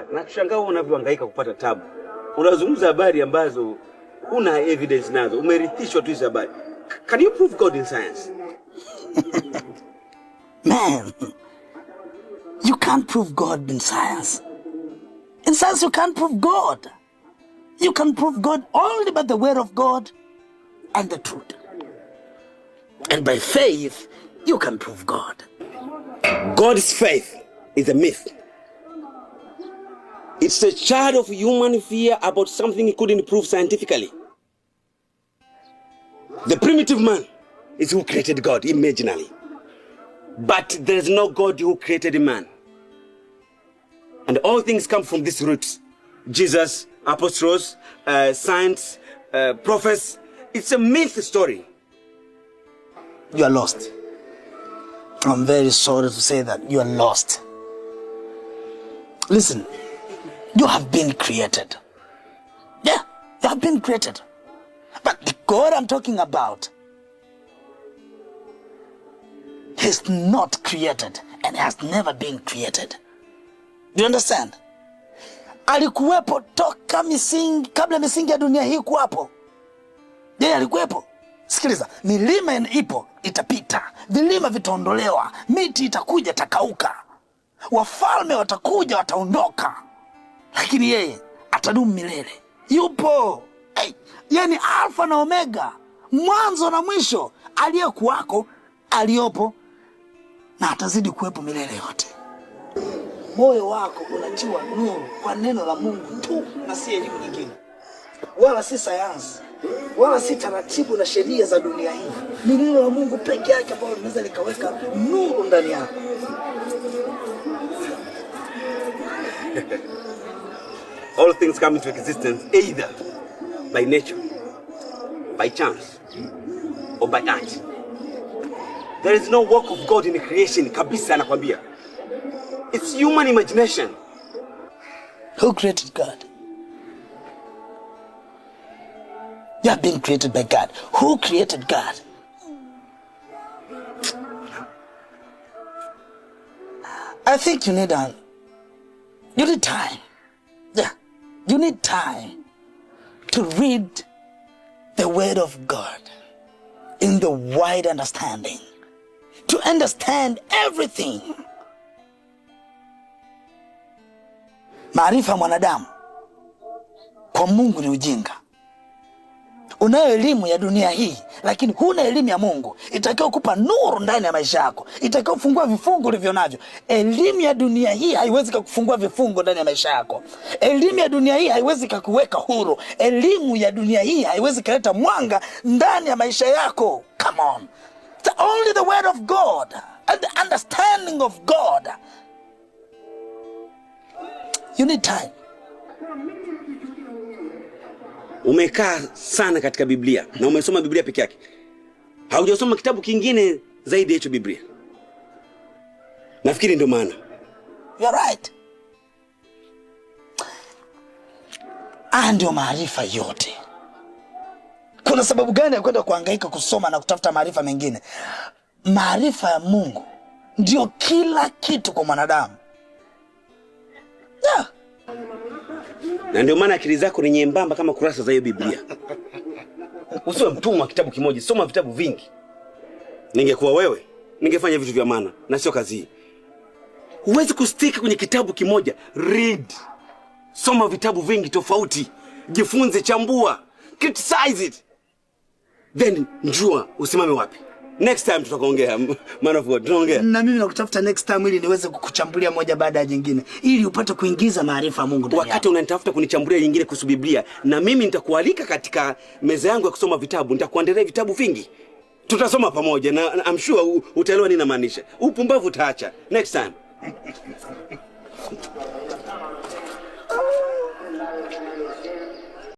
habari. Na kushangaa unavyohangaika kupata tabu. Unazungumza habari ambazo huna evidence nazo. Umerithishwa tu hizo habari. Can you prove God in science? Man, you can't prove God in science. In science, you can't prove God. You can prove God only by the word of God and the truth. And by faith, you can prove God. God's faith is a myth. It's a child of human fear about something he couldn't prove scientifically. The primitive man is who created God imaginally. But there is no God who created man. And all things come from these roots. Jesus, apostles, saints, prophets. It's a myth story. You are lost. I'm very sorry to say that you are lost. Listen, you have been created. Yeah, you have been created. But the God I'm talking about is not created and has never been created. Do you understand? Alikuwepo toka misingi, kabla misingi ya dunia hii kuwapo. Yeye alikuwepo. Sikiliza, milima ipo, itapita. Vilima vitaondolewa, miti itakuja, itakauka. Wafalme watakuja, wataondoka. Lakini yeye atadumu milele. Yupo. Hey, yani Alfa na Omega, mwanzo na mwisho, aliyekuwako, aliyopo na atazidi kuwepo milele yote. Moyo wako unatiwa nuru kwa neno la Mungu tu na si elimu nyingine. Wala si sayansi. Wala si taratibu na sheria za dunia hii. Ni neno la Mungu pekee yake ambalo linaweza likaweka nuru ndani yako. All things come into existence either by nature, by chance, or by art. There is no work of God in creation, kabisa nakwambia. It's human imagination. Who created God? You have been created by God. Who created God? I think you need time. Yeah, you need time to read the word of God in the wide understanding, to understand everything. Maarifa mwanadamu kwa Mungu ni ujinga. Unayo elimu ya dunia hii, lakini huna elimu ya Mungu. Itakao kupa nuru ndani ya maisha yako. Itakao kufungua vifungo ulivyo navyo. Elimu ya dunia hii haiwezi kukufungua vifungo ndani ya maisha yako. Elimu ya dunia hii haiwezi kukuweka huru. Elimu ya dunia hii haiwezi kuleta mwanga ndani ya maisha yako. Come on. It's only the word of God and the understanding of God. You need time. Umekaa sana katika Biblia na umesoma Biblia peke yake. Haujasoma kitabu kingine zaidi ya hicho Biblia. Nafikiri ndio maana. You're right. Ndio maarifa yote. Kuna sababu gani ya kwenda kuhangaika kusoma na kutafuta maarifa mengine? Maarifa ya Mungu ndio kila kitu kwa mwanadamu. Yeah. Na ndio maana akili zako ni nyembamba kama kurasa za hiyo Biblia. Usiwe mtumwa kitabu kimoja, soma vitabu vingi. Ningekuwa wewe, ningefanya vitu vya maana na sio kazi hii. Huwezi kustick kwenye kitabu kimoja. Read. Soma vitabu vingi tofauti. Jifunze, chambua, criticize it. Then njua usimame wapi. Next time tutaongea, man of God, tutaongea. Na mimi nakutafuta next time ili niweze kukuchambulia moja baada ya nyingine, ili upate kuingiza maarifa ya Mungu ndani yako. Wakati unanitafuta kunichambulia nyingine kuhusu Biblia, na mimi nitakualika katika meza yangu ya kusoma vitabu, nitakuandalia vitabu vingi. Tutasoma pamoja na I'm sure utaelewa nini namaanisha. Upumbavu utaacha. Next time.